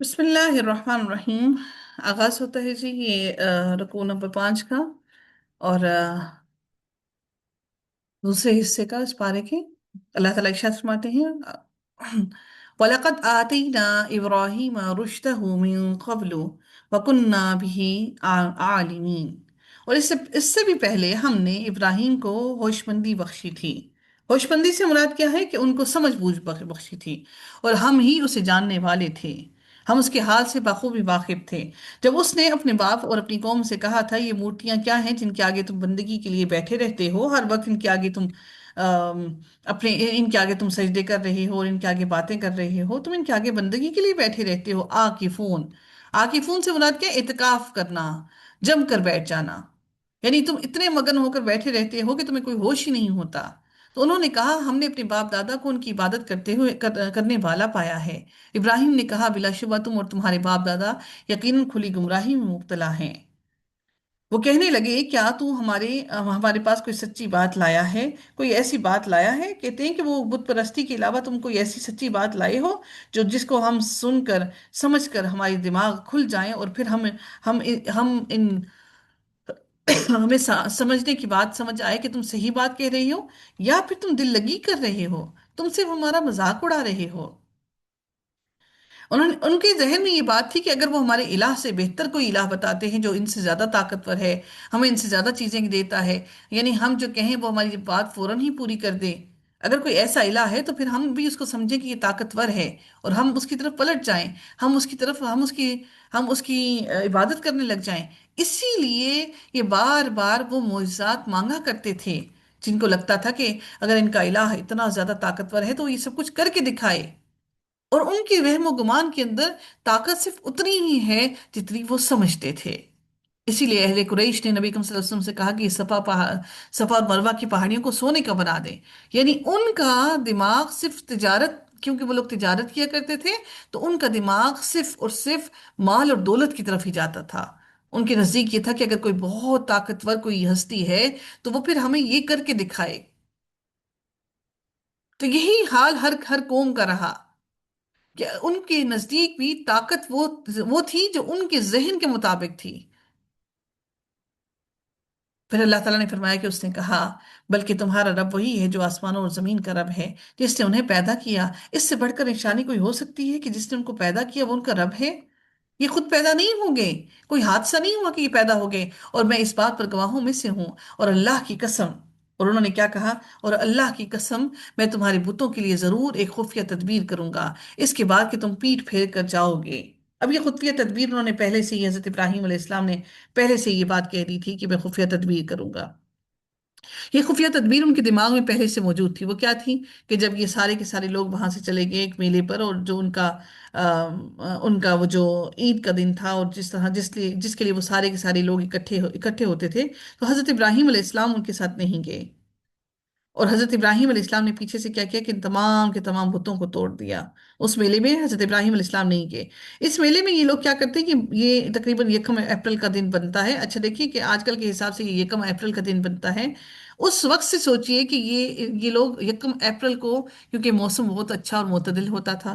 बिस्मिल्लाहिर्रहमानिर्रहीम। आगाज होता है जी ये रुकू नंबर 5 का और दूसरे हिस्से का इस पारे के। अल्लाह ताला इरशाद फरमाते हैं वलक़द आतैना इब्राहीम रुश्दहु मिन क़ब्लु वकुन्ना बिही आलिमीन। और इससे इससे भी पहले हमने इब्राहीम को होशमंदी बख्शी थी। होशमंदी से मुराद क्या है कि उनको समझ बूझ बख्शी थी और हम ही उसे जानने वाले थे। हम उसके हाल से बखूबी वाकिफ थे। जब उसने अपने बाप और अपनी कौम से कहा था, ये मूर्तियां क्या हैं जिनके आगे तुम बंदगी के लिए बैठे रहते हो, हर वक्त इनके आगे तुम अपने इनके आगे तुम सजदे कर रहे हो और इनके आगे बातें कर रहे हो, तुम इनके आगे बंदगी के लिए बैठे रहते हो। आकिफून, आकिफून से मुराद क्या है? इत्काफ करना, जम कर बैठ जाना। यानी तुम इतने मगन होकर बैठे रहते हो कि तुम्हें कोई होश ही नहीं होता। तो उन्होंने कहा, हमने अपने बाप दादा को उनकी इबादत करने वाला पाया है। इब्राहिम ने कहा, बिलाशुबा तुम और तुम्हारे बाप दादा यकीनन खुली गुमराही में मुब्तला हैं। वो कहने लगे, क्या तू हमारे पास कोई सच्ची बात लाया है? कोई ऐसी बात लाया है? कहते हैं कि वो बुत परस्ती के अलावा तुम कोई ऐसी सच्ची बात लाए हो जो जिसको हम सुनकर समझकर हमारी दिमाग खुल जाएं और फिर हम इन हमें समझने की बात समझ आए कि तुम सही बात कह रही हो या फिर तुम दिल लगी कर रहे हो, तुम सिर्फ हमारा मजाक उड़ा रहे हो। उन्होंने उनके जहन में ये बात थी कि अगर वो हमारे इलाह से बेहतर कोई इलाह बताते हैं जो इनसे ज्यादा ताकतवर है, हमें इनसे ज्यादा चीजें देता है, यानी हम जो कहें वो हमारी बात फौरन ही पूरी कर दे, अगर कोई ऐसा इलाह है तो फिर हम भी उसको समझें कि ये ताकतवर है और हम उसकी तरफ पलट जाएं। हम उसकी इबादत करने लग जाएं। इसीलिए ये बार बार वो मोइज़ात मांगा करते थे, जिनको लगता था कि अगर इनका इलाह इतना ज्यादा ताकतवर है तो ये सब कुछ करके दिखाए। और उनके वहम गुमान के अंदर ताकत सिर्फ उतनी ही है जितनी वो समझते थे। इसीलिए अहले कुरैश ने नबी करीम सल्लल्लाहु अलैहि वसल्लम से कहा कि सफा और मरवा की पहाड़ियों को सोने का बना दे। यानी उनका दिमाग सिर्फ तिजारत, क्योंकि वो लोग तिजारत किया करते थे, तो उनका दिमाग सिर्फ और सिर्फ माल और दौलत की तरफ ही जाता था। उनके नजदीक ये था कि अगर कोई बहुत ताकतवर कोई हस्ती है तो वो फिर हमें ये करके दिखाए। तो यही हाल हर हर कौम का रहा कि उनके नजदीक भी ताकत वो थी जो उनके जहन के मुताबिक थी। फिर अल्लाह ताला ने फरमाया कि उसने कहा, बल्कि तुम्हारा रब वही है जो आसमानों और जमीन का रब है, जिसने उन्हें पैदा किया। इससे बढ़कर निशानी कोई हो सकती है कि जिसने उनको पैदा किया वो उनका रब है? ये खुद पैदा नहीं हो गए, कोई हादसा नहीं हुआ कि ये पैदा हो गए। और मैं इस बात पर गवाहों में से हूं, और अल्लाह की कसम। और उन्होंने क्या कहा? और अल्लाह की कसम, मैं तुम्हारे बुतों के लिए जरूर एक खुफिया तदबीर करूंगा, इसके बाद कि तुम पीठ फेर कर जाओगे। अब ये खुफिया तदबीर उन्होंने पहले से ही, हजरत इब्राहिम अलैहिस्सलाम ने पहले से ये बात कह दी थी कि मैं खुफिया तदबीर करूंगा। ये खुफिया तदबीर उनके दिमाग में पहले से मौजूद थी। वो क्या थी कि जब ये सारे के सारे लोग वहां से चले गए एक मेले पर, और जो उनका वो जो ईद का दिन था, और जिस तरह जिसके लिए वो सारे के सारे लोग इकट्ठे होते थे, तो हजरत इब्राहिम अलैहिस्सलाम उनके साथ नहीं गए। और हजरत इब्राहिम अलैहिस्सलाम ने पीछे से क्या किया कि इन तमाम के तमाम बुतों को तोड़ दिया। उस मेले में हजरत इब्राहिम अलैहिस्सलाम नहीं गए। इस मेले में ये लोग क्या करते हैं कि ये तकरीबन यकम अप्रैल का दिन बनता है। अच्छा देखिए कि आजकल के हिसाब से ये यकम अप्रैल का दिन बनता है। उस वक्त से सोचिए कि ये लोग यकम अप्रैल को, क्योंकि मौसम बहुत अच्छा और मोतदिल होता था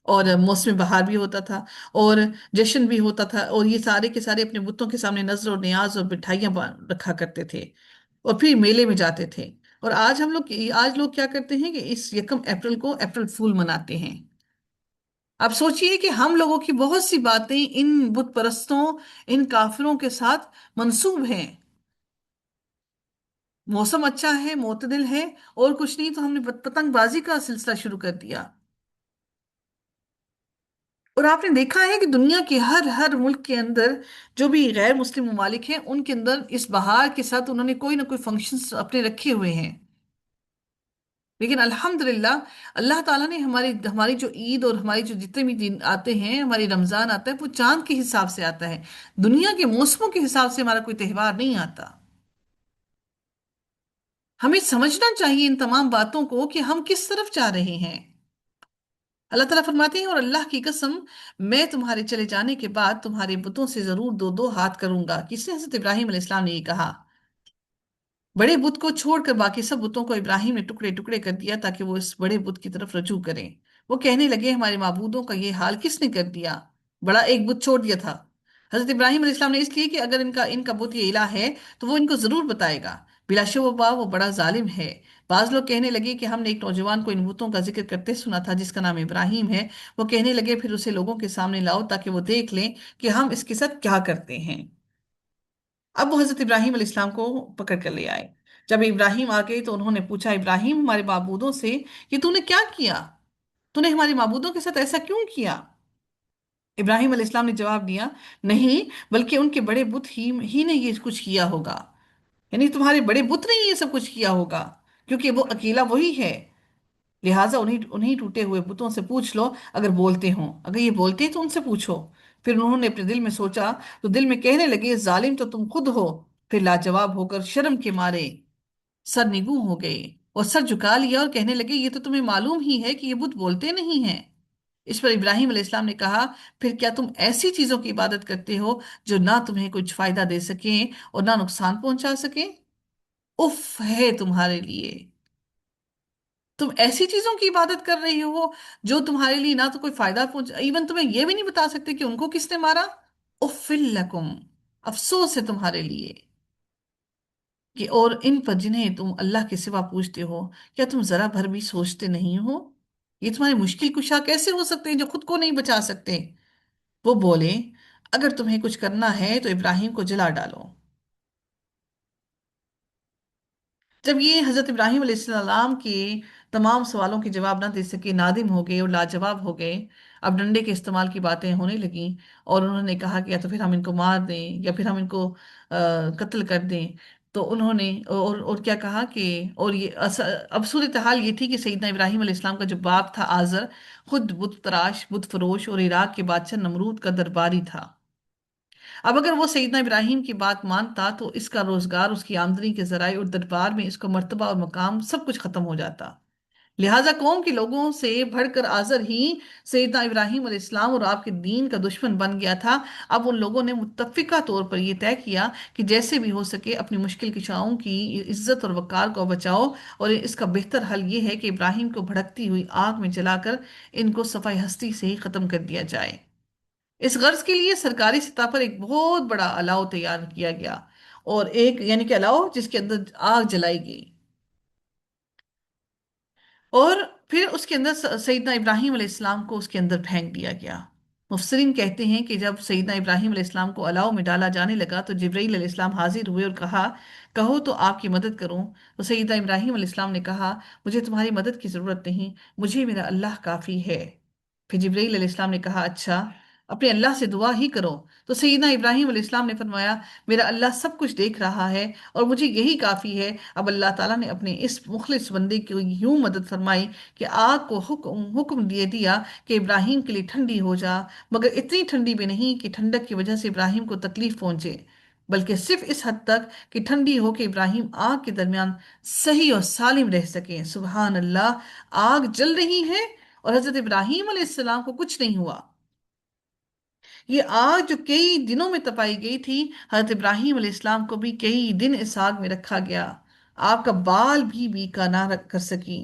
और मौसम बहार भी होता था और जश्न भी होता था, और ये सारे के सारे अपने बुतों के सामने नजर और नियाज और मिठाइयाँ रखा करते थे और फिर मेले में जाते थे। और आज लोग क्या करते हैं कि इस यकम अप्रैल को अप्रैल फूल मनाते हैं। आप सोचिए कि हम लोगों की बहुत सी बातें इन बुत परस्तों, इन काफिरों के साथ मंसूब हैं। मौसम अच्छा है, मोतदिल है, और कुछ नहीं तो हमने पतंगबाजी का सिलसिला शुरू कर दिया। और आपने देखा है कि दुनिया के हर हर मुल्क के अंदर जो भी गैर मुस्लिम ममालिक हैं, उनके अंदर इस बहार के साथ उन्होंने कोई ना कोई फंक्शंस अपने रखे हुए हैं। लेकिन अल्हम्दुलिल्लाह, अल्लाह ताला ने हमारी हमारी जो ईद और हमारी जो जितने भी दिन आते हैं, हमारी रमजान आता है, वो चांद के हिसाब से आता है। दुनिया के मौसमों के हिसाब से हमारा कोई त्योहार नहीं आता। हमें समझना चाहिए इन तमाम बातों को कि हम किस तरफ जा रहे हैं। अल्लाह ताला फरमाते हैं, और अल्लाह की कसम, मैं तुम्हारे चले जाने के बाद तुम्हारे बुतों से जरूर दो दो हाथ करूंगा। किसने? हजरत इब्राहिम अलैहिस्सलाम ने ये कहा। बड़े बुत को छोड़कर बाकी सब बुतों को इब्राहिम ने टुकड़े टुकड़े कर दिया ताकि वो इस बड़े बुत की तरफ रजू करें। वो कहने लगे, हमारे माबूदों का ये हाल किसने कर दिया? बड़ा एक बुत छोड़ दिया था। हजरत इब्राहिम अलैहिस्सलाम ने इसलिए कि अगर इनका इनका बुत ये इलाह है तो वो इनको जरूर बताएगा, बिलाशुबा वो बड़ा जालिम है। बाज लोग कहने लगे कि हमने एक नौजवान को इन बुतों का जिक्र करते सुना था जिसका नाम इब्राहिम है। वो कहने लगे फिर उसे लोगों के सामने लाओ ताकि वो देख लें कि हम इसके साथ क्या करते हैं। अब वो हजरत इब्राहिम अलैहिस्सलाम को पकड़ कर ले आए। जब इब्राहिम आ गए तो उन्होंने पूछा इब्राहिम हमारे माबूदों से कि तूने क्या किया, तूने हमारे माबूदों के साथ ऐसा क्यों किया। इब्राहिम अलैहिस्सलाम ने जवाब दिया, नहीं बल्कि उनके बड़े बुत ही ने ये कुछ किया होगा। यानी तुम्हारे बड़े बुत ने ये सब कुछ किया होगा, क्योंकि वो अकेला वही है। लिहाजा उन्हीं उन्हीं टूटे हुए बुतों से पूछ लो अगर बोलते हो, अगर ये बोलते हैं तो उनसे पूछो। फिर उन्होंने अपने दिल में सोचा तो दिल में कहने लगे जालिम तो तुम खुद हो। फिर लाजवाब होकर शर्म के मारे सरनिगू हो गए और सर झुका लिया और कहने लगे ये तो तुम्हें मालूम ही है कि ये बुत बोलते नहीं हैं। इस पर इब्राहिम अलैहिस्सलाम ने कहा, फिर क्या तुम ऐसी चीजों की इबादत करते हो जो ना तुम्हें कुछ फायदा दे सके और ना नुकसान पहुंचा सके। उफ है तुम्हारे लिए, तुम ऐसी चीजों की इबादत कर रहे हो जो तुम्हारे लिए ना तो कोई फायदा पहुंच, इवन तुम्हें यह भी नहीं बता सकते कि उनको किसने मारा। उफ्फिल लकुम, अफसोस है तुम्हारे लिए कि और इन पर जिन्हें तुम अल्लाह के सिवा पूछते हो, क्या तुम जरा भर भी सोचते नहीं हो। ये तुम्हारे मुश्किल कुशा कैसे हो सकते हैं जो खुद को नहीं बचा सकते। वो बोले, अगर तुम्हें कुछ करना है तो इब्राहिम को जला डालो। जब ये हजरत इब्राहिम अलैहिस्सलाम के तमाम सवालों के जवाब ना दे सके, नादिम हो गए और लाजवाब हो गए। अब डंडे के इस्तेमाल की बातें होने लगी और उन्होंने कहा कि या तो फिर हम इनको मार दें या फिर हम इनको कत्ल कर दें। तो उन्होंने और क्या कहा कि और ये अब सूरत हाल ये थी कि सैयदना इब्राहिम अलैहिस्सलाम का जो बाप था आजर, खुद बुत तराश बुत फरोश और इराक के बादशाह नमरूद का दरबारी था। अब अगर वो सैयदना इब्राहिम की बात मानता तो इसका रोजगार, उसकी आमदनी के जराये और दरबार में इसका मर्तबा और मकाम सब कुछ खत्म हो जाता। लिहाजा कौम के लोगों से बढ़कर आजर ही सैयदना इब्राहिम अलैहिस्सलाम और आपके दीन का दुश्मन बन गया था। अब उन लोगों ने मुत्तफिका तौर पर यह तय किया कि जैसे भी हो सके अपनी मुश्किल कुशाओं की इज्जत और वकार को बचाओ, और इसका बेहतर हल यह है कि इब्राहिम को भड़कती हुई आग में जलाकर इनको सफाई हस्ती से ही खत्म कर दिया जाए। इस गर्ज के लिए सरकारी सतह पर एक बहुत बड़ा अलाव तैयार किया गया, और एक यानी कि अलाव जिसके अंदर आग जलाई गई, और फिर उसके अंदर सैयदना इब्राहिम अलैहिस्सलाम को उसके अंदर फेंक दिया गया। मुफस्सिरीन कहते हैं कि जब सैयदना इब्राहिम अलैहिस्सलाम को अलाव में डाला जाने लगा तो जिब्राईल अलैहिस्सलाम हाजिर हुए और कहा, कहो तो आपकी मदद करूं। तो सैयदना इब्राहिम अलैहिस्सलाम ने कहा, मुझे तुम्हारी मदद की जरूरत नहीं, मुझे मेरा अल्लाह काफी है। फिर जिब्राईल अलैहिस्सलाम ने कहा, अच्छा अपने अल्लाह से दुआ ही करो। तो सैयदना इब्राहिम अलैहिस्सलाम ने फरमाया, मेरा अल्लाह सब कुछ देख रहा है और मुझे यही काफी है। अब अल्लाह ताला ने अपने इस मुखलिस बंदे की यूं मदद फरमाई कि आग को हुक्म दिए दिया कि इब्राहिम के लिए ठंडी हो जा, मगर इतनी ठंडी भी नहीं कि ठंडक की वजह से इब्राहिम को तकलीफ पहुंचे, बल्कि सिर्फ इस हद तक कि ठंडी हो के इब्राहिम आग के दरमियान सही और सालिम रह सके। सुबहान अल्लाह, आग जल रही है और हजरत इब्राहिम अलैहिस्सलाम को कुछ नहीं हुआ। ये आग जो कई दिनों में तपाई गई थी, हजरत इब्राहिम अलैहिस्सलाम को भी कई दिन इस आग में रखा गया। आपका बाल भी बीका ना रख कर सकी।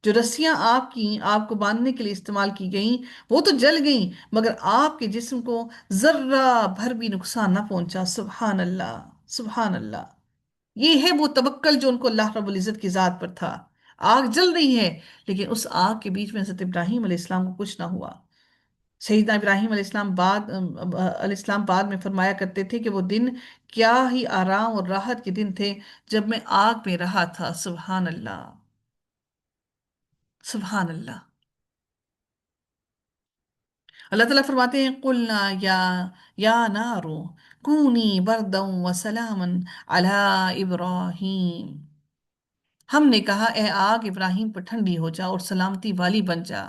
जो रस्सियां आपको बांधने के लिए इस्तेमाल की गईं वो तो जल गईं, मगर आपके जिस्म को जर्रा भर भी नुकसान ना पहुंचा। सुभान अल्लाह, सुभान अल्लाह। ये है वो तवक्कल जो उनको अल्लाह रब्बुल इज्जत की जात पर था। आग जल रही है लेकिन उस आग के बीच में हजरत इब्राहिम अलैहिस्सलाम को कुछ ना हुआ। सईदना इब्राहिम अलैहिस्सलाम बाद में फरमाया करते थे कि वो दिन क्या ही आराम और राहत के दिन थे जब मैं आग में रहा था। सुभान अल्लाह, सुभान अल्लाह। अल्लाह ताला फरमाते हैं, कुलना या नारो कूनी बरदम व सलामन अला इब्राहिम। हमने कहा, ए आग इब्राहिम पर ठंडी हो जा और सलामती वाली बन जा।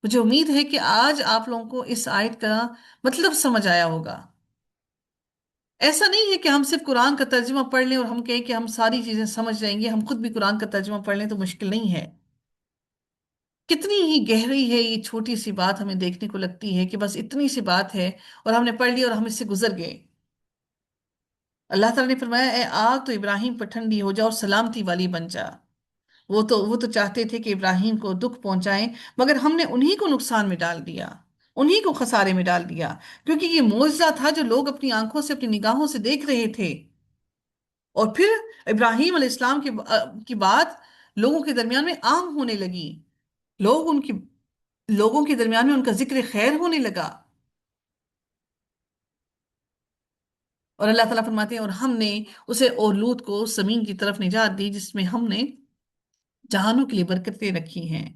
मुझे उम्मीद है कि आज आप लोगों को इस आयत का मतलब समझ आया होगा। ऐसा नहीं है कि हम सिर्फ कुरान का तर्जुमा पढ़ लें और हम कहें कि हम सारी चीजें समझ जाएंगे। हम खुद भी कुरान का तर्जुमा पढ़ लें तो मुश्किल नहीं है। कितनी ही गहरी है ये छोटी सी बात, हमें देखने को लगती है कि बस इतनी सी बात है और हमने पढ़ ली और हम इससे गुजर गए। अल्लाह ताला ने फरमाया, ए आग तो इब्राहिम पर ठंडी हो जा और सलामती वाली बन जा। वो तो चाहते थे कि इब्राहिम को दुख पहुंचाएं, मगर हमने उन्हीं को नुकसान में डाल दिया। انہی کو خسارے میں ڈال دیا، کیونکہ یہ معجزہ تھا جو لوگ اپنی آنکھوں سے، اپنی نگاہوں سے دیکھ رہے تھے۔ اور پھر ابراہیم علیہ السلام کی بات لوگوں کے درمیان میں عام ہونے لگی، لوگ ان کی لوگوں کے درمیان میں ان کا ذکر خیر ہونے لگا۔ اور اللہ تعالیٰ فرماتے ہیں اور ہم نے اسے اور لوط کو اس زمین کی طرف نجات دی جس میں ہم نے جہانوں کے لیے برکتیں رکھی ہیں،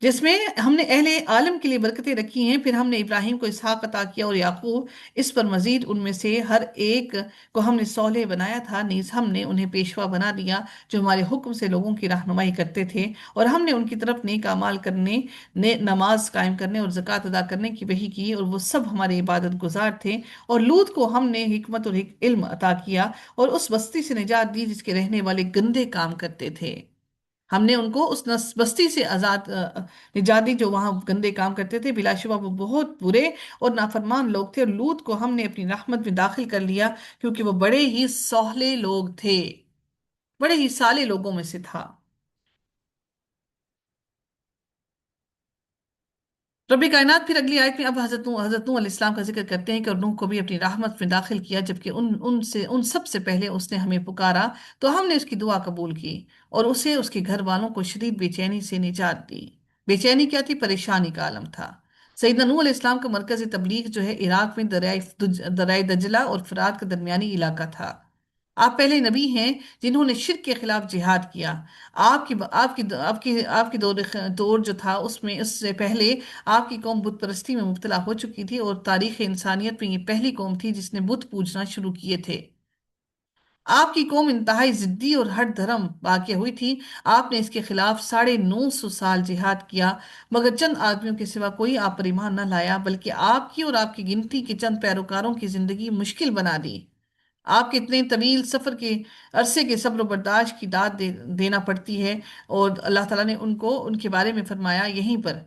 جس میں ہم نے اہل عالم کے لیے برکتیں رکھی ہیں۔ پھر ہم نے ابراہیم کو اسحاق عطا کیا اور یعقوب، اس پر مزید ان میں سے ہر ایک کو ہم نے صالح بنایا تھا، نیز ہم نے انہیں پیشوا بنا دیا جو ہمارے حکم سے لوگوں کی رہنمائی کرتے تھے، اور ہم نے ان کی طرف نیک اعمال کرنے، نماز قائم کرنے اور زکوٰۃ ادا کرنے کی وحی کی، اور وہ سب ہمارے عبادت گزار تھے۔ اور لوط کو ہم نے حکمت اور علم عطا کیا اور اس بستی سے نجات دی جس کے رہنے والے گندے کام کرتے تھے۔ ہم نے ان کو اس بستی سے آزاد نجات دی جو وہاں گندے کام کرتے تھے، بلا شبہ وہ بہت برے اور نافرمان لوگ تھے۔ اور لوط کو ہم نے اپنی رحمت میں داخل کر لیا کیونکہ وہ بڑے ہی سوہلے لوگ تھے، بڑے ہی سالے لوگوں میں سے تھا۔ رب کائنات پھر اگلی آیت میں اب حضرت نوح علیہ السلام کا ذکر کرتے ہیں کہ اور نوح کو بھی اپنی رحمت میں داخل کیا، جبکہ ان سب سے پہلے اس نے ہمیں پکارا تو ہم نے اس کی دعا قبول کی اور اسے اس کے گھر والوں کو شدید بے چینی سے نجات دی۔ بے چینی کیا تھی؟ پریشانی کا عالم تھا۔ سیدنا نوح علیہ السلام کا مرکز تبلیغ جو ہے عراق میں دریائے دجلہ اور فرات کا درمیانی علاقہ تھا۔ آپ پہلے نبی ہیں جنہوں نے شرک کے خلاف جہاد کیا۔ آپ کی دور جو تھا اس میں اس سے پہلے آپ کی قوم بت پرستی میں مبتلا ہو چکی تھی، اور تاریخ انسانیت میں یہ پہلی قوم تھی جس نے بت پوجنا شروع کیے تھے۔ آپ کی قوم انتہائی ضدی اور ہٹ دھرم واقع ہوئی تھی۔ آپ نے اس کے خلاف 950 سال جہاد کیا، مگر چند آدمیوں کے سوا کوئی آپ پر ایمان نہ لایا، بلکہ آپ کی اور آپ کی گنتی کے چند پیروکاروں کی زندگی مشکل بنا دی۔ آپ کے اتنے طویل سفر کے عرصے کے صبر و برداشت کی داد دینا پڑتی ہے، اور اللہ تعالیٰ نے ان کے بارے میں فرمایا یہیں پر،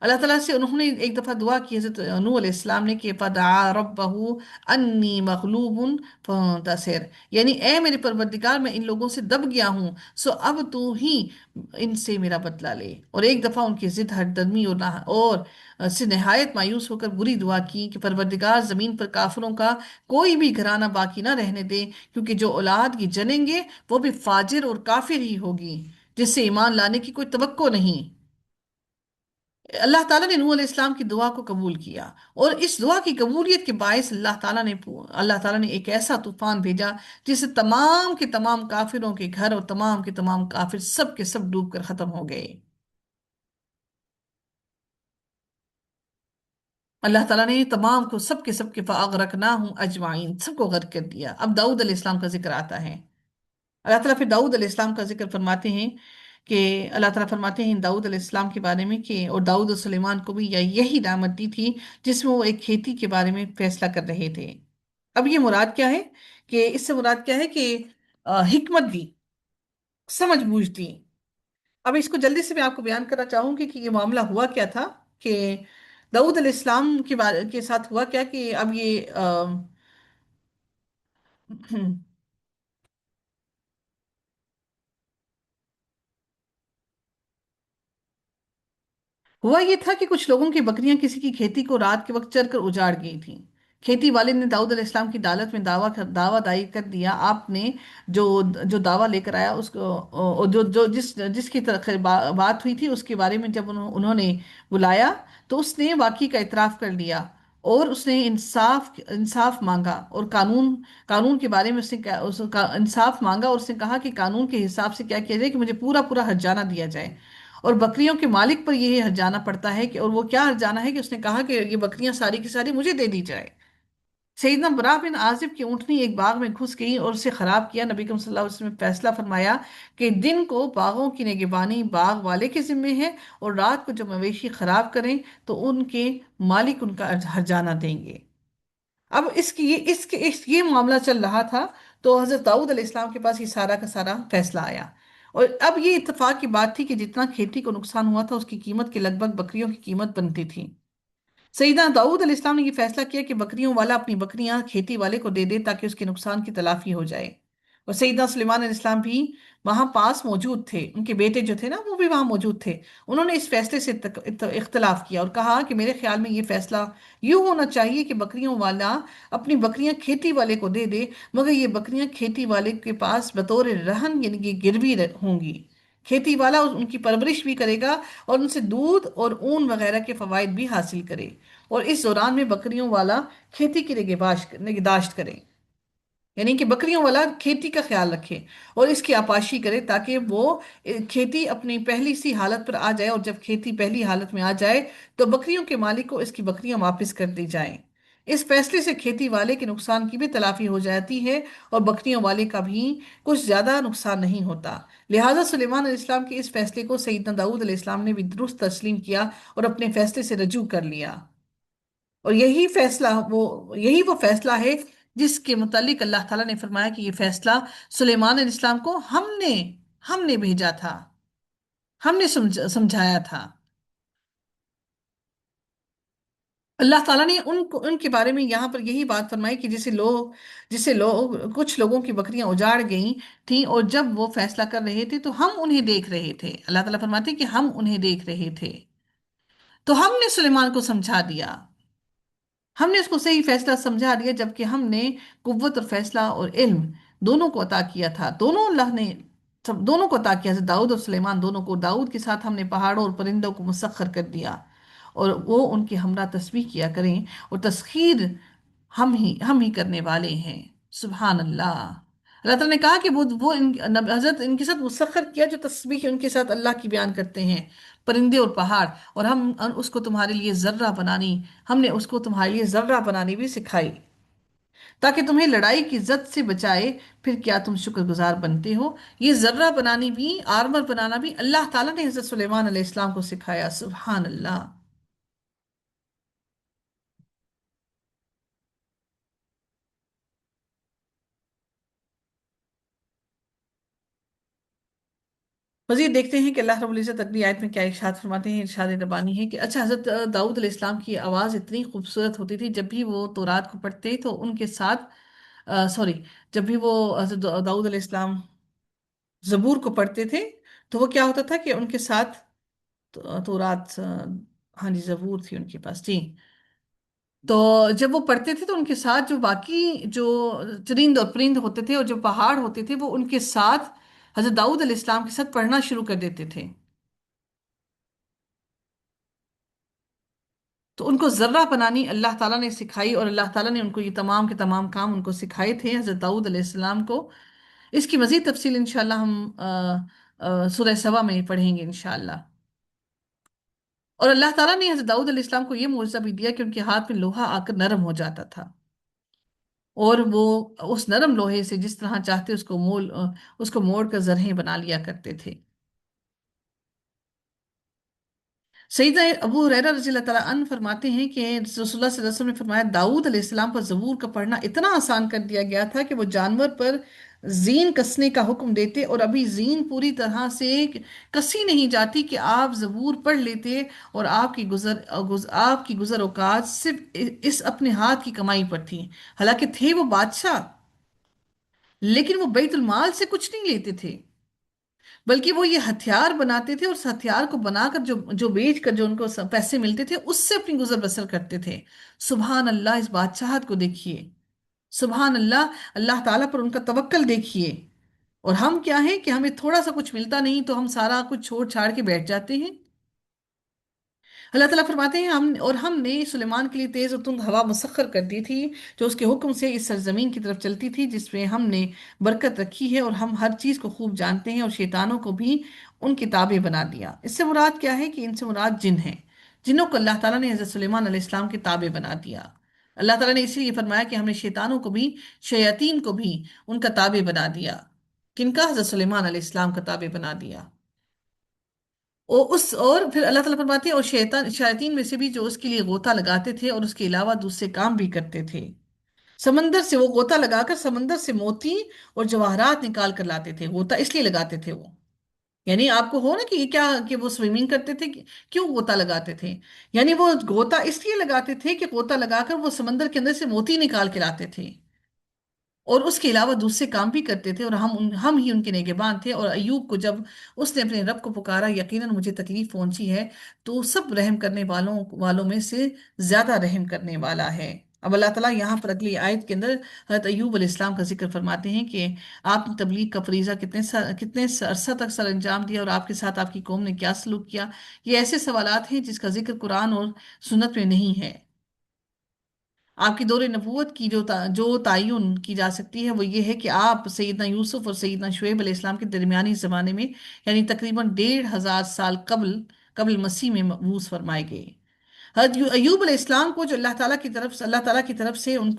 اللہ تعالیٰ سے انہوں نے ایک دفعہ دعا کی حضرت نوح علیہ السلام نے کہ فَدَعَا رَبَّهُ أَنِّي مَغْلُوبٌ فَانتَصِرْ، یعنی اے میرے پروردگار میں ان لوگوں سے دب گیا ہوں، سو اب تو ہی ان سے میرا بدلہ لے۔ اور ایک دفعہ ان کی ضد ہٹ درمی اور سے نہایت مایوس ہو کر بری دعا کی کہ پروردگار زمین پر کافروں کا کوئی بھی گھرانہ باقی نہ رہنے دے، کیونکہ جو اولاد کی جنیں گے وہ بھی فاجر اور کافر ہی ہوگی جس سے ایمان لانے کی کوئی توقع نہیں۔ اللہ تعالیٰ نے نوح علیہ السلام کی دعا کو قبول کیا، اور اس دعا کی قبولیت کے باعث اللہ تعالیٰ نے ایک ایسا طوفان بھیجا جس سے تمام کے تمام کافروں کے گھر اور تمام کے تمام کافر سب کے سب ڈوب کر ختم ہو گئے۔ اللہ تعالیٰ نے تمام کو سب کے سب کے فَأَغْرَقْنَاهُمْ أَجْمَعِينَ، سب کو غرق کر دیا۔ اب داؤد علیہ السلام کا ذکر آتا ہے۔ اللہ تعالیٰ پھر داؤد علیہ السلام کا ذکر فرماتے ہیں کہ اللہ تعالیٰ فرماتے ہیں داؤد علیہ السلام کے بارے میں کہ اور داؤد و سلیمان کو بھی یہی نعمت دی تھی جس میں وہ ایک کھیتی کے بارے میں فیصلہ کر رہے تھے۔ اب یہ مراد کیا ہے کہ اس سے مراد کیا ہے کہ حکمت دی، سمجھ بوجھ دی۔ اب اس کو جلدی سے میں آپ کو بیان کرنا چاہوں گی کہ یہ معاملہ ہوا کیا تھا، کہ داؤد علیہ السلام کے ساتھ ہوا کیا کہ اب یہ ہوا یہ تھا کہ کچھ لوگوں کی بکریاں کسی کی کھیتی کو رات کے وقت چر کر اجاڑ گئی تھیں۔ کھیتی والے نے داؤد علیہ السلام کی عدالت میں دعویٰ دائر کر دیا۔ آپ نے جو جو دعویٰ لے کر آیا اس کو، اور جس کی طرح بات ہوئی تھی اس کے بارے میں جب انہوں نے بلایا تو اس نے واقعی کا اعتراف کر لیا، اور اس نے انصاف مانگا، اور قانون کے بارے میں اس کا انصاف مانگا، اور اس نے کہا کہ قانون کے حساب سے کیا کیا جائے کہ مجھے پورا پورا ہرجانہ دیا جائے، اور بکریوں کے مالک پر یہ ہرجانہ پڑتا ہے کہ، اور وہ کیا ہرجانہ ہے کہ اس نے کہا کہ یہ بکریاں ساری کی ساری مجھے دے دی جائے۔ سیدنا برا بن عازب کی اونٹنی ایک باغ میں گھس گئی اور اسے خراب کیا۔ نبی کریم صلی اللہ علیہ وسلم نے فیصلہ فرمایا کہ دن کو باغوں کی نگہبانی باغ والے کے ذمے ہے، اور رات کو جب مویشی خراب کریں تو ان کے مالک ان کا ہرجانہ دیں گے۔ اب یہ معاملہ چل رہا تھا تو حضرت داؤد علیہ السلام کے پاس یہ سارا کا سارا فیصلہ آیا، اور اب یہ اتفاق کی بات تھی کہ جتنا کھیتی کو نقصان ہوا تھا اس کی قیمت کے لگ بھگ بکریوں کی قیمت بنتی تھی۔ سیدنا داؤد علیہ السلام نے یہ فیصلہ کیا کہ بکریوں والا اپنی بکریاں کھیتی والے کو دے دے تاکہ اس کے نقصان کی تلافی ہو جائے، اور سیدنا سلیمان علیہ السلام بھی वहां पास मौजूद थे, उनके बेटे जो थे ना वो भी वहां मौजूद थे। उन्होंने इस फैसले से इख्तलाफ किया और कहा कि मेरे ख्याल में ये फैसला यूं होना चाहिए कि बकरियों वाला अपनी बकरियां खेती वाले को दे दे, मगर ये बकरियां खेती वाले के पास बतौर रहन यानी कि गिरवी होंगी। खेती वाला उनकी परवरिश भी करेगा और उनसे दूध और ऊन वगैरह के फवायद भी हासिल करे, और इस दौरान में बकरियों वाला खेती की निगहदाश्त करे, यानी कि बकरियों वाला खेती का ख्याल रखे और इसकी आपाशी करे, ताकि वो खेती अपनी पहली सी हालत पर आ जाए, और जब खेती पहली हालत में आ जाए तो बकरियों के मालिक को इसकी बकरियां वापस कर दी जाएं। इस फैसले से खेती वाले के नुकसान की भी तलाफी हो जाती है और बकरियों वाले का भी कुछ ज्यादा नुकसान नहीं होता। लिहाजा सुलेमान अलैहिस्सलाम के इस फैसले को सैयदना दाऊद अलैहिस्सलाम ने भी दुरुस्त तस्लीम किया और अपने फैसले से रजू कर लिया। और यही वो फैसला है जिसके मुतालिक अल्लाह ताला ने फरमाया कि ये फैसला सुलेमान अलैहिस्सलाम को हमने हमने भेजा था, हमने समझाया था। अल्लाह ताला ने उनको उनके बारे में यहाँ पर यही बात फरमाई कि जिसे लोग कुछ लोगों की बकरियां उजाड़ गई थी, और जब वो फैसला कर रहे थे तो हम उन्हें देख रहे थे। अल्लाह ताला फरमाते हैं कि हम उन्हें देख रहे थे, तो हमने सुलेमान को समझा दिया, हमने उसको सही फैसला समझा दिया, जबकि हमने कुव्वत और फैसला और इल्म दोनों को अता किया था। दोनों अल्लाह ने सब दोनों को अता किया था, दाऊद और सुलेमान दोनों को। दाऊद के साथ हमने पहाड़ों और परिंदों को मुसख्खर कर दिया और वो उनकी हमरा तस्बीह किया करें, और तस्खीर हम ही करने वाले हैं। सुभान अल्लाह। अल्लाह ताला ने कहा कि हजरत इनके साथ मुसख्खर किया, जो तस्बीह उनके साथ अल्लाह की बयान करते हैं, परिंदे और पहाड़। और उसको तुम्हारे लिए जर्रा बनानी हमने उसको तुम्हारे लिए जर्रा बनानी भी सिखाई, ताकि तुम्हें लड़ाई की जद से बचाए। फिर क्या तुम शुक्रगुजार बनते हो? ये जर्रा बनानी भी, आर्मर बनाना भी अल्लाह ताला ने हजरत सुलेमान अलैहिस्सलाम को सिखाया। सुभान अल्लाह। मजीद देखते हैं कि अल्लाह रब्बुल इज्जत अगली आयत में क्या इरशाद फरमाते हैं। इरशाद रबानी है कि अच्छा, हजरत दाऊद अलैहिस्सलाम की आवाज़ इतनी खूबसूरत होती थी, जब भी वो तौरात को पढ़ते तो उनके साथ सॉरी जब भी वो हजरत दाऊद अलैहिस्सलाम जबूर को पढ़ते थे, तो वो क्या होता था कि उनके साथ तौरात हाँ जी, जबूर थी उनके पास जी। तो जब वो पढ़ते थे तो उनके साथ जो बाकी जो चरिंद और परिंद होते थे और जो पहाड़ होते थे, वो उनके साथ हजरत दाऊद अलैहिस्सलाम के साथ पढ़ना शुरू कर देते थे। तो उनको जर्रा बनानी अल्लाह ताला ने सिखाई, और अल्लाह ताला ने उनको ये तमाम के तमाम काम उनको सिखाए थे हजरत दाऊद अलैहिस्सलाम को। इसकी मजीद तफसील इंशाल्लाह हम सूरह सबा में पढ़ेंगे इंशाल्लाह। और अल्लाह ताला ने हजरत दाऊद अलैहिस्सलाम को ये मौजज़ा भी दिया कि उनके हाथ में लोहा आकर नरम हो जाता था, और वो उस नरम लोहे से जिस तरह चाहते उसको मोड़ कर जरहें बना लिया करते थे। सईदा अबू हुरैरा रज़ियल्लाहु ताला अन्हु फरमाते हैं कि रसूलुल्लाह सल्लल्लाहु अलैहि वसल्लम ने फरमाया, दाऊद अलैहिस्सलाम पर ज़बूर का पढ़ना इतना आसान कर दिया गया था कि वो जानवर पर जीन कसने का हुक्म देते, और अभी जीन पूरी तरह से कसी नहीं जाती कि आप ज़बूर पढ़ लेते, और आपकी गुजर औकात सिर्फ इस अपने हाथ की कमाई पर थी। हालांकि थे वो बादशाह, लेकिन वो बैतुल माल से कुछ नहीं लेते थे, बल्कि वो ये हथियार बनाते थे और उस हथियार को बनाकर जो जो बेच कर जो उनको पैसे मिलते थे उससे अपनी गुजर बसर करते थे। सुभान अल्लाह, इस बादशाहत को देखिए। सुभान अल्लाह, अल्लाह ताला पर उनका तवक्कल देखिए। और हम क्या है कि हमें थोड़ा सा कुछ मिलता नहीं तो हम सारा कुछ छोड़ छाड़ के बैठ जाते हैं। अल्लाह ताला फरमाते हैं, हमने सुलेमान के लिए तेज और तुंद हवा मुसख्खर कर दी थी, जो उसके हुक्म से इस सरजमीन की तरफ चलती थी, जिसमें हमने बरकत रखी है, और हम हर चीज को खूब जानते हैं, और शैतानों को भी उनकी ताबे बना दिया। इससे मुराद क्या है कि इनसे मुराद जिन है। जिन्हों को अल्लाह ताला ने हजरत सुलेमान अलैहिस्सलाम के ताबे बना दिया। अल्लाह ताला ने इसीलिए फरमाया कि हमने शैतानों को भी, शयातीन को भी उनका ताबे बना दिया। किनका? हजरत सुलेमान अलैहिस्सलाम का ताबे बना दिया। और फिर अल्लाह ताला फरमाते हैं, और शैतान में से भी जो उसके लिए गोता लगाते थे और उसके अलावा दूसरे काम भी करते थे। समंदर से वो गोता लगाकर समंदर से मोती और जवाहरात निकाल कर लाते थे। गोता इसलिए लगाते थे वो, यानी आपको हो ना कि ये क्या कि वो स्विमिंग करते थे क्यों गोता लगाते थे? यानी वो गोता इसलिए लगाते थे कि गोता लगाकर वो समंदर के अंदर से मोती निकाल के लाते थे। اور اس کے علاوہ دوسرے کام بھی کرتے تھے، اور ہم ہی ان کے نگہبان تھے۔ اور ایوب کو جب اس نے اپنے رب کو پکارا، یقیناً مجھے تکلیف پہنچی ہے، تو سب رحم کرنے والوں میں سے زیادہ رحم کرنے والا ہے۔ اب اللہ تعالیٰ یہاں پر اگلی آیت کے اندر حضرت ایوب علیہ السلام کا ذکر فرماتے ہیں کہ آپ نے تبلیغ کا فریضہ کتنے عرصہ تک سر انجام دیا، اور آپ کے ساتھ آپ کی قوم نے کیا سلوک کیا۔ یہ ایسے سوالات ہیں جس کا ذکر قرآن اور سنت میں نہیں ہے۔ آپ کی دور نبوت کی جو تعین کی جا سکتی ہے وہ یہ ہے کہ آپ سیدنا یوسف اور سیدنا شعیب علیہ السلام کے درمیانی زمانے میں، یعنی تقریباً 1500 سال قبل قبل مسیح میں مبعوث فرمائے گئے۔ حضرت ایوب علیہ السلام کو جو اللہ تعالیٰ کی طرف سے ان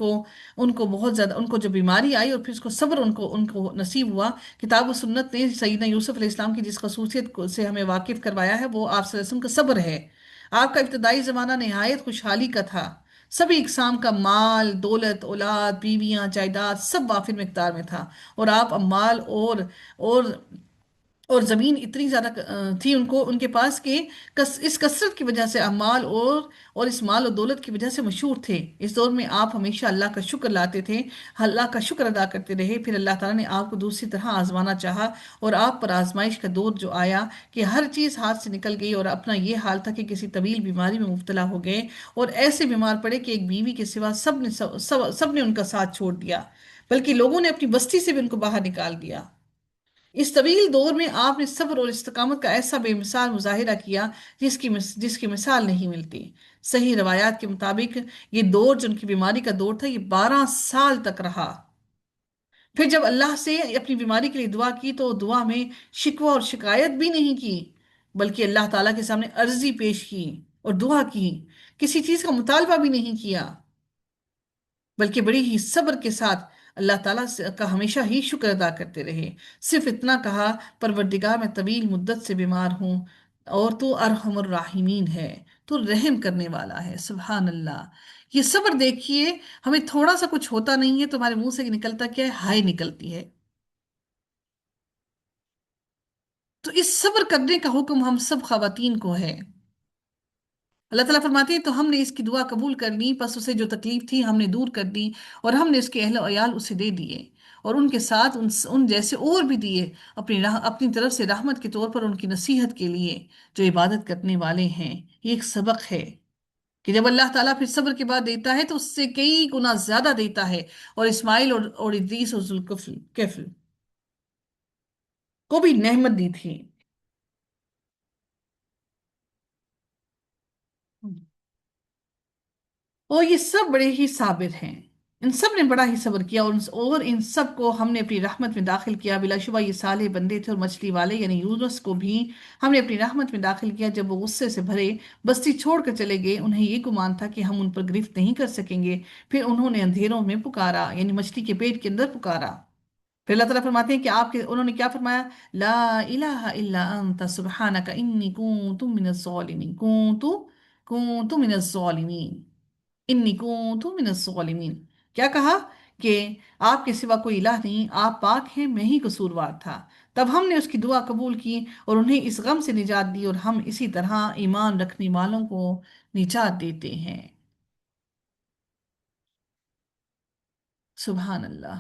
کو بہت زیادہ، ان کو جو بیماری آئی اور پھر اس کو صبر ان کو نصیب ہوا، کتاب و سنت نے سیدنا یوسف علیہ السلام کی جس خصوصیت سے ہمیں واقف کروایا ہے وہ آپ صلی اللہ علیہ وسلم کا صبر ہے۔ آپ کا ابتدائی زمانہ نہایت خوشحالی کا تھا، سبھی اقسام کا مال، دولت، اولاد، بیویاں، جائیداد سب وافر مقدار میں تھا، اور آپ اموال اور اور زمین اتنی زیادہ تھی ان کے پاس کہ اس کثرت کی وجہ سے اموال اور اس مال اور دولت کی وجہ سے مشہور تھے۔ اس دور میں آپ ہمیشہ اللہ کا شکر لاتے تھے، اللہ کا شکر ادا کرتے رہے۔ پھر اللہ تعالیٰ نے آپ کو دوسری طرح آزمانا چاہا، اور آپ پر آزمائش کا دور جو آیا کہ ہر چیز ہاتھ سے نکل گئی، اور اپنا یہ حال تھا کہ کسی طویل بیماری میں مبتلا ہو گئے، اور ایسے بیمار پڑے کہ ایک بیوی کے سوا سب نے ان کا ساتھ چھوڑ دیا، بلکہ لوگوں نے اپنی بستی سے بھی ان کو باہر نکال دیا۔ اس طویل دور میں آپ نے صبر اور استقامت کا ایسا بے مثال مظاہرہ کیا جس کی مثال نہیں ملتی۔ صحیح روایات کے مطابق یہ دور جو ان کی بیماری کا دور تھا، یہ 12 سال تک رہا۔ پھر جب اللہ سے اپنی بیماری کے لیے دعا کی تو دعا میں شکوہ اور شکایت بھی نہیں کی، بلکہ اللہ تعالیٰ کے سامنے عرضی پیش کی اور دعا کی، کسی چیز کا مطالبہ بھی نہیں کیا، بلکہ بڑی ہی صبر کے ساتھ اللہ تعالیٰ کا ہمیشہ ہی شکر ادا کرتے رہے۔ صرف اتنا کہا، پروردگار میں طویل مدت سے بیمار ہوں، اور تو ارحم الراحمین ہے، تو رحم کرنے والا ہے۔ سبحان اللہ! یہ صبر دیکھیے، ہمیں تھوڑا سا کچھ ہوتا نہیں ہے تو ہمارے منہ سے نکلتا کیا ہے؟ ہائے نکلتی ہے۔ تو اس صبر کرنے کا حکم ہم سب خواتین کو ہے۔ اللہ تعالیٰ فرماتے ہیں تو ہم نے اس کی دعا قبول کر لی، پس اسے جو تکلیف تھی ہم نے دور کر دی، اور ہم نے اس کے اہل و عیال اسے دے دیے، اور ان کے ساتھ ان جیسے اور بھی دیے، اپنی طرف سے رحمت کے طور پر ان کی نصیحت کے لیے جو عبادت کرنے والے ہیں۔ یہ ایک سبق ہے کہ جب اللہ تعالیٰ پھر صبر کے بعد دیتا ہے تو اس سے کئی گنا زیادہ دیتا ہے۔ اور اسماعیل اور ادریس اور ذوالکفل کو بھی نعمت دی تھی۔ اور یہ سب بڑے ہی صابر ہیں، ان سب نے بڑا ہی صبر کیا، اور ان سب کو ہم نے اپنی رحمت میں داخل کیا۔ بلا شبہ یہ صالح بندے تھے، اور مچھلی والے یعنی یونس کو بھی ہم نے اپنی رحمت میں داخل کیا۔ جب وہ غصے سے بھرے بستی چھوڑ کر چلے گئے، انہیں یہ گمان تھا کہ ہم ان پر گرفت نہیں کر سکیں گے، پھر انہوں نے اندھیروں میں پکارا، یعنی مچھلی کے پیٹ کے اندر پکارا۔ پھر اللہ تعالیٰ فرماتے ہیں کہ انہوں نے کیا فرمایا؟ لا الہ الا انت سبحانک انی کنت من الظالمین، کنت من الظالمین، انی کنت من الظالمین۔ کیا کہا؟ کہ آپ کے سوا کوئی الہ نہیں، آپ پاک ہیں، میں ہی قصوروار تھا۔ تب ہم نے اس کی دعا قبول کی اور انہیں اس غم سے نجات دی، اور ہم اسی طرح ایمان رکھنے والوں کو نجات دیتے ہیں۔ سبحان اللہ!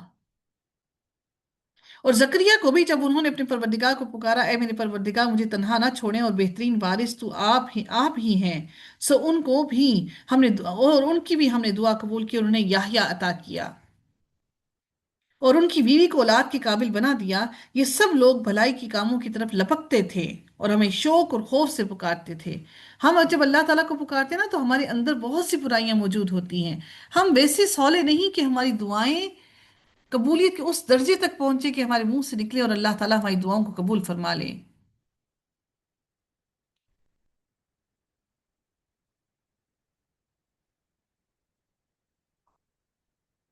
اور زکریا کو بھی جب انہوں نے اپنے پروردگار کو پکارا، اے میرے پروردگار مجھے تنہا نہ چھوڑیں، اور بہترین وارث تو آپ ہی ہیں، سو ان کو بھی اور ان کی بھی ہم نے دعا قبول کی اور انہیں یحییٰ عطا کیا، اور ان کی بیوی کو اولاد کے قابل بنا دیا۔ یہ سب لوگ بھلائی کی کاموں کی طرف لپکتے تھے اور ہمیں شوق اور خوف سے پکارتے تھے۔ ہم جب اللہ تعالیٰ کو پکارتے ہیں نا تو ہمارے اندر بہت سی برائیاں موجود ہوتی ہیں، ہم ویسے سولے نہیں کہ ہماری دعائیں قبولیت کے اس درجے تک پہنچے کہ ہمارے منہ سے نکلے اور اللہ تعالیٰ ہماری دعاؤں کو قبول فرما لے۔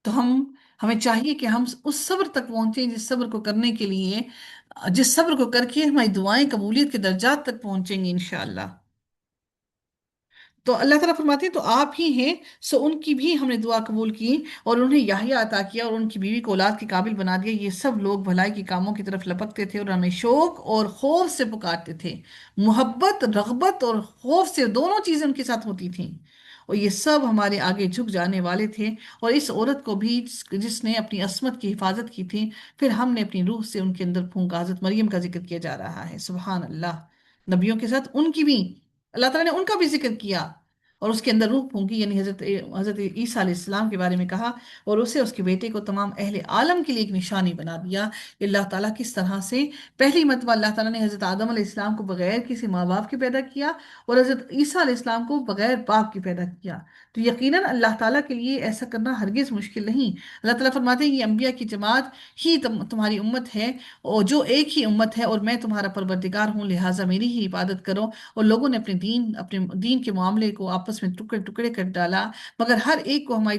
تو ہمیں چاہیے کہ ہم اس صبر تک پہنچیں جس صبر کو کر کے ہماری دعائیں قبولیت کے درجات تک پہنچیں گی انشاءاللہ۔ تو اللہ تعالیٰ فرماتے ہیں تو آپ ہی ہیں، سو ان کی بھی ہم نے دعا قبول کی اور انہیں یحییٰ عطا کیا اور ان کی بیوی کو اولاد کے قابل بنا دیا۔ یہ سب لوگ بھلائی کے کاموں کی طرف لپکتے تھے اور ہمیں شوق اور خوف سے پکارتے تھے۔ محبت، رغبت اور خوف سے دونوں چیزیں ان کے ساتھ ہوتی تھیں، और ये सब हमारे आगे झुक जाने वाले थे। और इस औरत को भी जिसने अपनी असमत की हिफाजत की थी, फिर हमने अपनी रूह से उनके अंदर फूंका। हजरत मरियम का जिक्र किया जा रहा है, सुभान अल्लाह। नबियों के साथ उनकी भी, अल्लाह ताला ने उनका भी जिक्र किया और उसके अंदर रूह फूंकी, यानी हजरत हजरत ईसा अलैहिस्सलाम के बारे में कहा। और उसे, उसके बेटे को तमाम अहले आलम के लिए एक निशानी बना दिया कि अल्लाह ताला किस तरह से पहली मर्तबा अल्लाह ताला ने हजरत आदम अलैहिस्सलाम को बगैर किसी माँ बाप के पैदा किया और हजरत ईसा अलैहिस्सलाम को बगैर बाप के पैदा किया। तो यकीनन अल्लाह ताला के लिए ऐसा करना हरगिज मुश्किल नहीं। अल्लाह ताला फरमाते हैं, ये अंबिया की जमात ही तुम्हारी उम्मत है, और जो एक ही उम्मत है, और मैं तुम्हारा परवरदिगार हूँ, लिहाजा मेरी ही इबादत करो। और लोगों ने अपने दीन के मामले को आपस में टुकड़े टुकड़े कर डाला, मगर हर एक को हमारी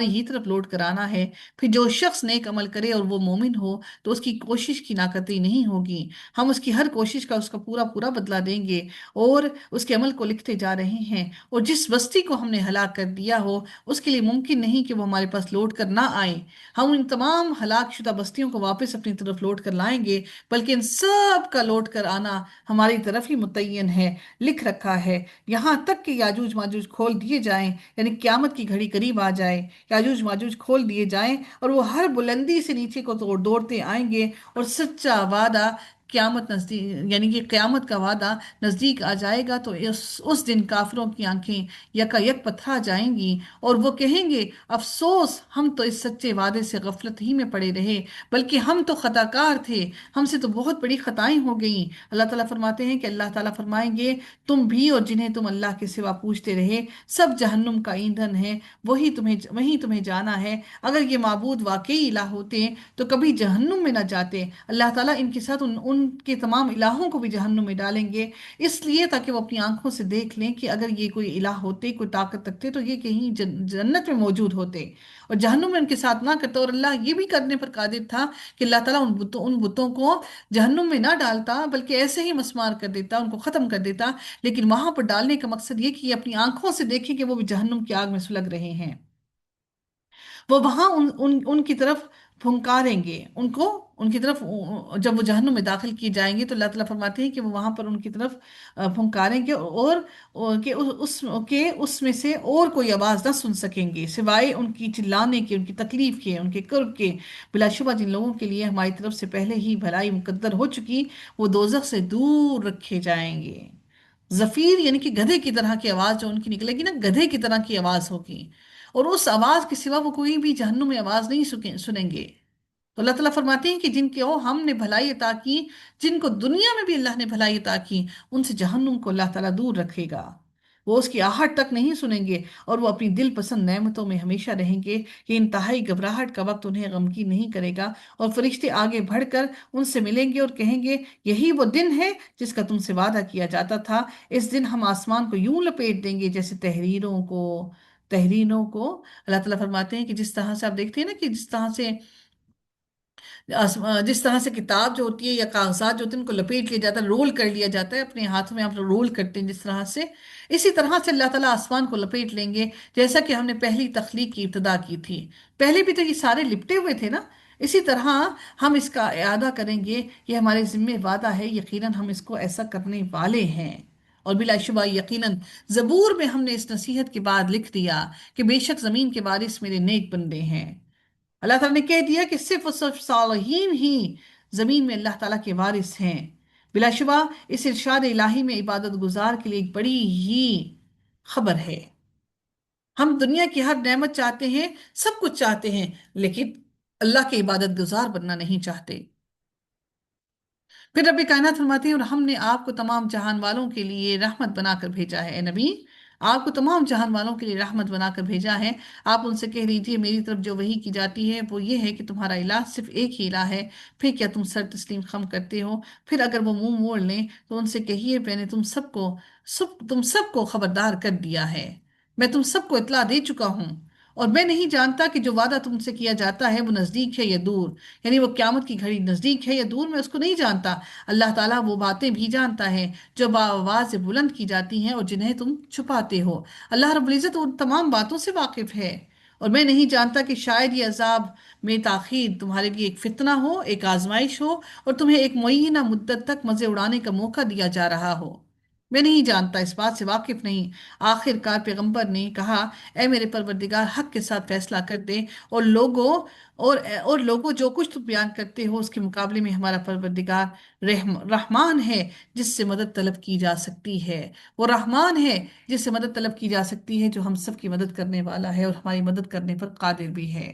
ही तरफ लौट कर आना है। फिर जो शख्स नेक अमल करे और वो मोमिन हो, तो उसकी कोशिश की नाकदरी नहीं होगी। हम उसकी हर कोशिश का उसका पूरा पूरा बदला देंगे और उसके अमल को लिखते जा रहे हैं। और जिस बस्ती को हमने हलाक कर दिया हो, उसके लिए मुमकिन नहीं कि वो हमारे पास लौट कर ना आए। हम इन तमाम हलाक शुदा बस्तियों को वापस अपनी तरफ लौट कर लाएंगे, बल्कि इन सब का लौट कर आना हमारी तरफ ही मुतय्यन है, लिख रखा है। यहाँ तक कि याजूज माजूज खोल दिए जाएं, यानी क्यामत की घड़ी करीब आ जाए, याजूज माजूज खोल दिए जाएं और वो हर बुलंदी से नीचे को तोड़ दौड़ते आएंगे, और सच्चा वादा क्यामत नजदीक, यानी कि क्यामत का वादा नजदीक आ जाएगा, तो उस दिन काफिरों की आंखें यकायक पथरा जाएंगी और वो कहेंगे, अफसोस, हम तो इस सच्चे वादे से गफलत ही में पड़े रहे, बल्कि हम तो खताकार थे, हमसे तो बहुत बड़ी खताएं हो गई। अल्लाह ताला फरमाते हैं कि अल्लाह ताला फरमाएंगे, तुम भी और जिन्हें तुम अल्लाह के सिवा पूछते रहे, सब जहन्नुम का ईंधन है, वही तुम्हें जाना है। अगर ये माबूद वाकई इलाह होते तो कभी जहन्नुम में ना जाते। अल्लाह ताला इनके साथ उनके तमाम इलाहों को भी जहन्नुम में डालेंगे, इसलिए ताकि वो अपनी आंखों से देख लें कि अगर ये कोई इलाह होते, कोई ताकत रखते, तो ये कहीं जन्नत में मौजूद होते और जहन्नुम में उनके साथ ना करते। और अल्लाह ये भी करने पर कादिर था कि अल्लाह ताला उन बुतों को जहन्नुम में ना डालता, बल्कि ऐसे ही मस्मार कर देता, उनको खत्म कर देता। लेकिन वहां पर डालने का मकसद ये कि ये अपनी आंखों से देखें कि वो भी जहन्नुम की आग में सुलग रहे हैं। वो वहां उनकी तरफ फुंकारेंगे उनको, उनकी तरफ जब वो जहन्नुम में दाखिल किए जाएंगे, तो अल्लाह ताला फरमाते हैं कि वो वहां पर उनकी तरफ फुंकारेंगे, और उसमें से और कोई आवाज ना सुन सकेंगे सिवाय उनकी चिल्लाने के, उनकी तकलीफ के, उनके कर्ब के। बिलाशुबा जिन लोगों के लिए हमारी तरफ से पहले ही भलाई मुकद्दर हो चुकी, वो दोजख से दूर रखे जाएंगे। जफीर यानी कि गधे की तरह की आवाज जो उनकी निकलेगी ना, गधे की तरह की आवाज होगी, और उस आवाज के सिवा वो कोई भी जहन्नुम में आवाज नहीं सुनेंगे। तो अल्लाह ताला फरमाते हैं कि जिनके ओ हमने भलाई अता की, जिनको दुनिया में भी अल्लाह ने भलाई अता की, उनसे जहन्नुम को अल्लाह ताला दूर रखेगा। वो उसकी आहट तक नहीं सुनेंगे और वो अपनी दिल पसंद नेमतों में हमेशा रहेंगे। ये इंतहाई घबराहट का वक्त उन्हें गमगीन नहीं करेगा। और फरिश्ते आगे बढ़कर उनसे मिलेंगे और कहेंगे, यही वो दिन है जिसका तुमसे वादा किया जाता था। इस दिन हम आसमान को यूं लपेट देंगे जैसे तहरीरों को। अल्लाह ताला फरमाते हैं कि जिस तरह से आप देखते हैं ना, कि जिस तरह से किताब जो होती है या कागजात जो होते हैं, उनको लपेट लिया जाता है, रोल कर लिया जाता है, अपने हाथों में आप रोल करते हैं जिस तरह से, इसी तरह से अल्लाह ताला आसमान को लपेट लेंगे, जैसा कि हमने पहली तख्लीक की इब्तिदा की थी। पहले भी तो ये सारे लिपटे हुए थे ना। इसी तरह हम इसका इआदा करेंगे, ये हमारे जिम्मे वादा है, यकीनन हम इसको ऐसा करने वाले हैं। और बिलाशुबा यकीनन जबूर में हमने इस नसीहत के बाद लिख दिया कि बेशक जमीन के वारिस मेरे नेक बंदे हैं। अल्लाह ताला ने कह दिया कि सिर्फ और सिर्फ सालहीन ही जमीन में अल्लाह ताला के वारिस हैं। बिलाशुबा इस इरशाद इलाही में इबादत गुजार के लिए एक बड़ी ही खबर है। हम दुनिया की हर नेमत चाहते हैं, सब कुछ चाहते हैं, लेकिन अल्लाह के इबादत गुजार बनना नहीं चाहते। फिर रब्बे कायनात फरमाते हैं, और हमने आपको तमाम जहान वालों के लिए रहमत बनाकर भेजा है। ए नबी, आपको तमाम जहान वालों के लिए रहमत बनाकर भेजा है। आप उनसे कह दीजिए, मेरी तरफ जो वही की जाती है वो ये है कि तुम्हारा इलाह सिर्फ एक ही इलाह है। फिर क्या तुम सर तस्लीम खम करते हो? फिर अगर वो मुंह मोड़ लें तो उनसे कहिए, मैंने तुम सबको खबरदार कर दिया है, मैं तुम सबको इत्ला दे चुका हूँ। और मैं नहीं जानता कि जो वादा तुमसे किया जाता है वो नजदीक है या दूर, यानी वो क्यामत की घड़ी नजदीक है या दूर, मैं उसको नहीं जानता। अल्लाह ताला वो बातें भी जानता है जो आवाज से बुलंद की जाती हैं और जिन्हें तुम छुपाते हो। अल्लाह रब्बुल इज्जत उन तमाम बातों से वाकिफ है। और मैं नहीं जानता कि शायद ये अजाब में ताखीर तुम्हारे लिए एक फितना हो, एक आजमाइश हो, और तुम्हें एक मुय्यना मुद्दत तक मजे उड़ाने का मौका दिया जा रहा हो। میں نہیں جانتا، اس بات سے واقف نہیں۔ آخر کار پیغمبر نے کہا، اے میرے پروردگار، حق کے ساتھ فیصلہ کر دے، اور لوگوں جو کچھ تم بیان کرتے ہو اس کے مقابلے میں ہمارا پروردگار رحمان ہے، جس سے مدد طلب کی جا سکتی ہے۔ وہ رحمان ہے جس سے مدد طلب کی جا سکتی ہے، جو ہم سب کی مدد کرنے والا ہے اور ہماری مدد کرنے پر قادر بھی ہے۔